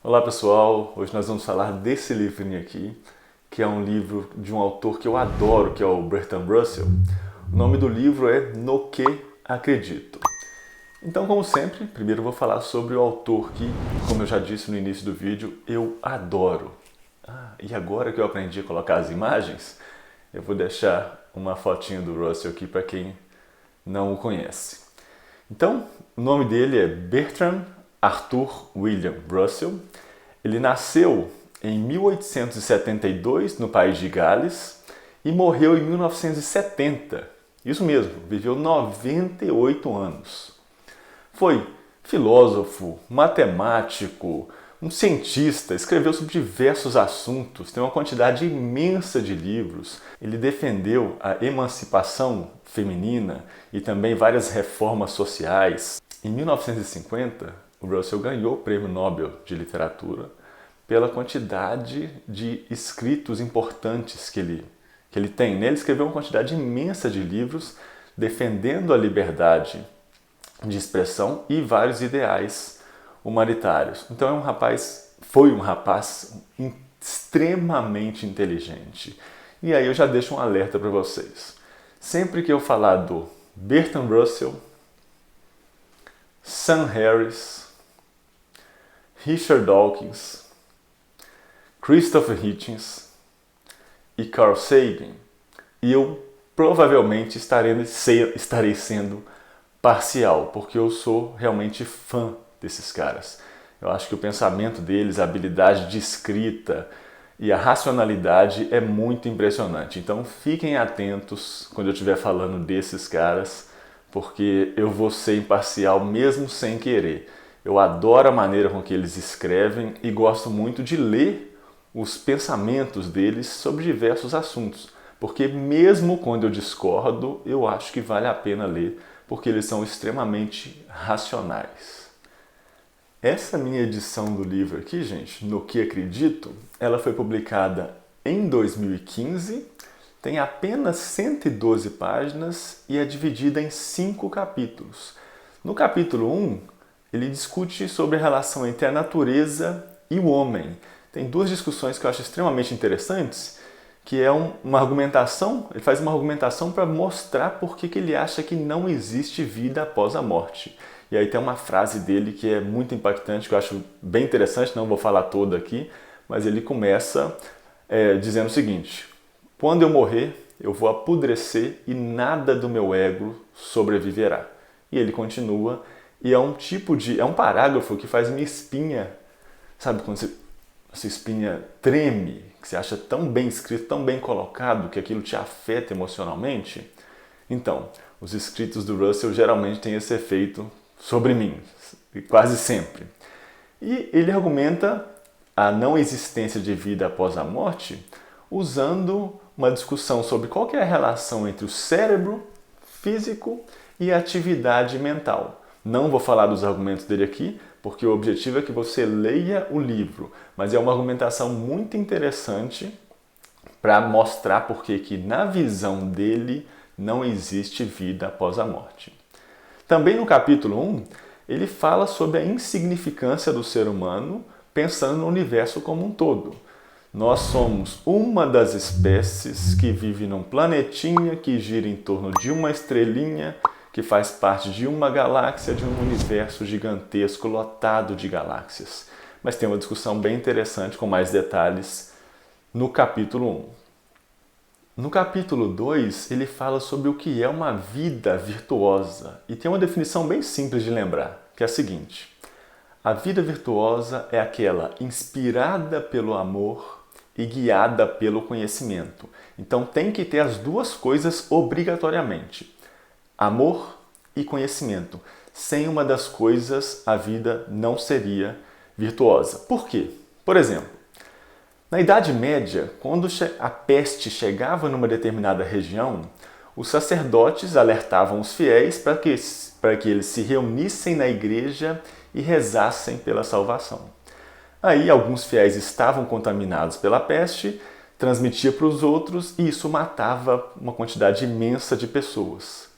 Olá pessoal, hoje nós vamos falar desse livrinho aqui, que é um livro de um autor que eu adoro, que é o Bertrand Russell. O nome do livro é No Que Acredito. Então, como sempre, primeiro eu vou falar sobre o autor que, como eu já disse no início do vídeo, eu adoro. E agora que eu aprendi a colocar as imagens, eu vou deixar uma fotinha do Russell aqui para quem não o conhece. Então, o nome dele é Bertrand Arthur William Russell. Ele nasceu em 1872 no país de Gales e morreu em 1970. Isso mesmo, viveu 98 anos. Foi filósofo, matemático, um cientista, escreveu sobre diversos assuntos, tem uma quantidade imensa de livros. Ele defendeu a emancipação feminina e também várias reformas sociais. Em 1950, o Russell ganhou o Prêmio Nobel de Literatura pela quantidade de escritos importantes que ele tem. Ele escreveu uma quantidade imensa de livros defendendo a liberdade de expressão e vários ideais humanitários. Então foi um rapaz extremamente inteligente. E aí eu já deixo um alerta para vocês. Sempre que eu falar do Bertrand Russell, Sam Harris, Richard Dawkins, Christopher Hitchens e Carl Sagan, eu provavelmente estarei sendo parcial, porque eu sou realmente fã desses caras. Eu acho que o pensamento deles, a habilidade de escrita e a racionalidade é muito impressionante. Então fiquem atentos quando eu estiver falando desses caras, porque eu vou ser imparcial mesmo sem querer. Eu adoro a maneira com que eles escrevem e gosto muito de ler os pensamentos deles sobre diversos assuntos, porque mesmo quando eu discordo, eu acho que vale a pena ler, porque eles são extremamente racionais. Essa minha edição do livro aqui, gente, No Que Acredito, ela foi publicada em 2015, tem apenas 112 páginas e é dividida em 5 capítulos. No capítulo 1, ele discute sobre a relação entre a natureza e o homem. Tem duas discussões que eu acho extremamente interessantes, que é uma argumentação, ele faz uma argumentação para mostrar por que ele acha que não existe vida após a morte. E aí tem uma frase dele que é muito impactante, que eu acho bem interessante, não vou falar toda aqui, mas ele começa dizendo o seguinte: quando eu morrer, eu vou apodrecer e nada do meu ego sobreviverá. E ele continua, e é um parágrafo que faz minha espinha, sabe quando essa espinha treme, que você acha tão bem escrito, tão bem colocado, que aquilo te afeta emocionalmente? Então, os escritos do Russell geralmente têm esse efeito sobre mim, quase sempre. E ele argumenta a não existência de vida após a morte usando uma discussão sobre qual que é a relação entre o cérebro físico e a atividade mental. Não vou falar dos argumentos dele aqui, porque o objetivo é que você leia o livro, mas é uma argumentação muito interessante para mostrar por que na visão dele não existe vida após a morte. Também no capítulo 1, ele fala sobre a insignificância do ser humano pensando no universo como um todo. Nós somos uma das espécies que vive num planetinha que gira em torno de uma estrelinha que faz parte de uma galáxia, de um universo gigantesco lotado de galáxias. Mas tem uma discussão bem interessante com mais detalhes no capítulo 1. No capítulo 2, ele fala sobre o que é uma vida virtuosa e tem uma definição bem simples de lembrar, que é a seguinte: a vida virtuosa é aquela inspirada pelo amor e guiada pelo conhecimento. Então tem que ter as duas coisas obrigatoriamente: amor e conhecimento. Sem uma das coisas, a vida não seria virtuosa. Por quê? Por exemplo, na Idade Média, quando a peste chegava numa determinada região, os sacerdotes alertavam os fiéis para que eles se reunissem na igreja e rezassem pela salvação. Aí alguns fiéis estavam contaminados pela peste, transmitia para os outros e isso matava uma quantidade imensa de pessoas.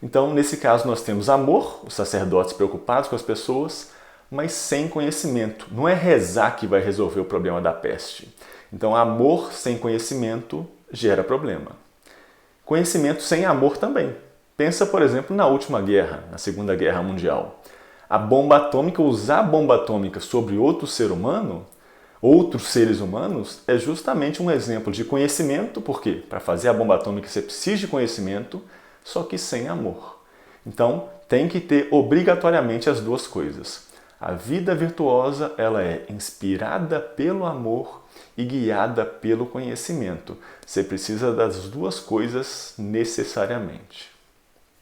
Então, nesse caso, nós temos amor, os sacerdotes preocupados com as pessoas, mas sem conhecimento. Não é rezar que vai resolver o problema da peste. Então, amor sem conhecimento gera problema. Conhecimento sem amor também. Pensa, por exemplo, na última guerra, na Segunda Guerra Mundial. A bomba atômica, usar a bomba atômica sobre outro ser humano, outros seres humanos, é justamente um exemplo de conhecimento, porque para fazer a bomba atômica você precisa de conhecimento, só que sem amor. Então, tem que ter obrigatoriamente as duas coisas. A vida virtuosa, ela é inspirada pelo amor e guiada pelo conhecimento. Você precisa das duas coisas necessariamente.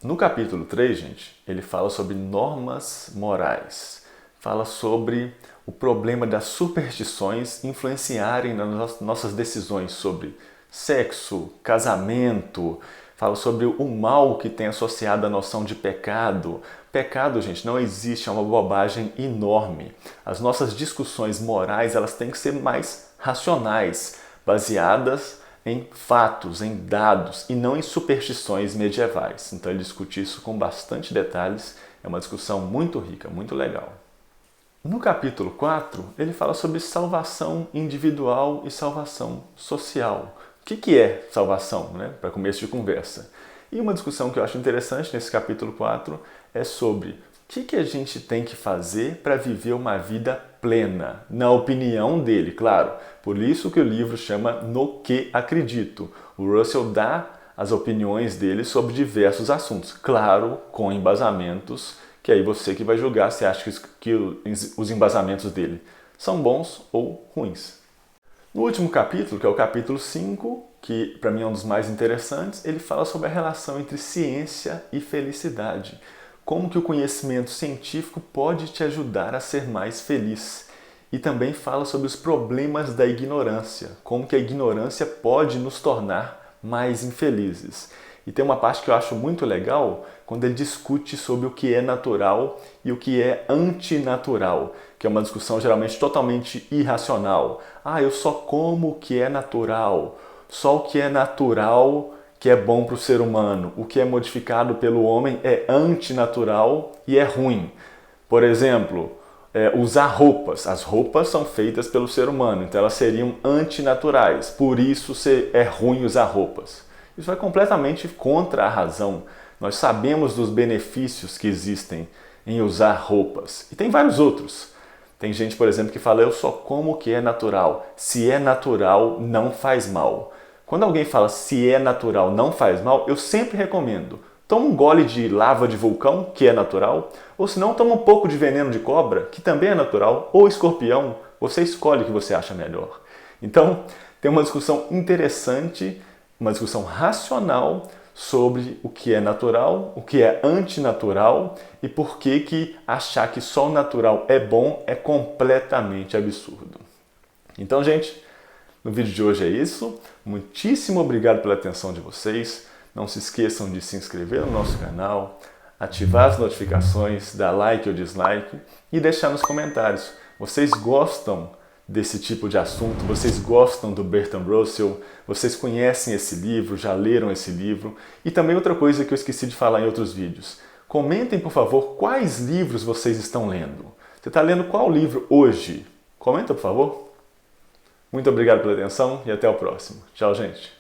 No capítulo 3, gente, ele fala sobre normas morais. Fala sobre o problema das superstições influenciarem nas nossas decisões sobre sexo, casamento. Fala sobre o mal que tem associado à noção de pecado. Pecado, gente, não existe, é uma bobagem enorme. As nossas discussões morais, elas têm que ser mais racionais, baseadas em fatos, em dados e não em superstições medievais. Então ele discute isso com bastante detalhes, é uma discussão muito rica, muito legal. No capítulo 4, ele fala sobre salvação individual e salvação social. O que é salvação, né? Para começo de conversa. E uma discussão que eu acho interessante nesse capítulo 4 é sobre o que a gente tem que fazer para viver uma vida plena, na opinião dele, claro. Por isso que o livro chama No Que Acredito. O Russell dá as opiniões dele sobre diversos assuntos, claro, com embasamentos, que aí você que vai julgar se acha que os embasamentos dele são bons ou ruins. No último capítulo, que é o capítulo 5, que para mim é um dos mais interessantes, ele fala sobre a relação entre ciência e felicidade. Como que o conhecimento científico pode te ajudar a ser mais feliz. E também fala sobre os problemas da ignorância, como que a ignorância pode nos tornar mais infelizes. E tem uma parte que eu acho muito legal, quando ele discute sobre o que é natural e o que é antinatural, que é uma discussão geralmente totalmente irracional. Eu só como o que é natural, só o que é natural que é bom para o ser humano, o que é modificado pelo homem é antinatural e é ruim. Por exemplo, usar roupas. As roupas são feitas pelo ser humano, então elas seriam antinaturais, por isso é ruim usar roupas. Isso vai completamente contra a razão. Nós sabemos dos benefícios que existem em usar roupas. E tem vários outros. Tem gente, por exemplo, que fala, eu só como o que é natural. Se é natural, não faz mal. Quando alguém fala se é natural, não faz mal, eu sempre recomendo. Toma um gole de lava de vulcão, que é natural, ou se não, toma um pouco de veneno de cobra, que também é natural, ou escorpião, você escolhe o que você acha melhor. Então, tem uma discussão interessante, uma discussão racional sobre o que é natural, o que é antinatural e por que achar que só o natural é bom é completamente absurdo. Então, gente, no vídeo de hoje é isso. Muitíssimo obrigado pela atenção de vocês. Não se esqueçam de se inscrever no nosso canal, ativar as notificações, dar like ou dislike e deixar nos comentários. Vocês gostam desse tipo de assunto? Vocês gostam do Bertrand Russell? Vocês conhecem esse livro? Já leram esse livro? E também outra coisa que eu esqueci de falar em outros vídeos. Comentem, por favor, quais livros vocês estão lendo. Você está lendo qual livro hoje? Comenta, por favor. Muito obrigado pela atenção e até o próximo. Tchau, gente.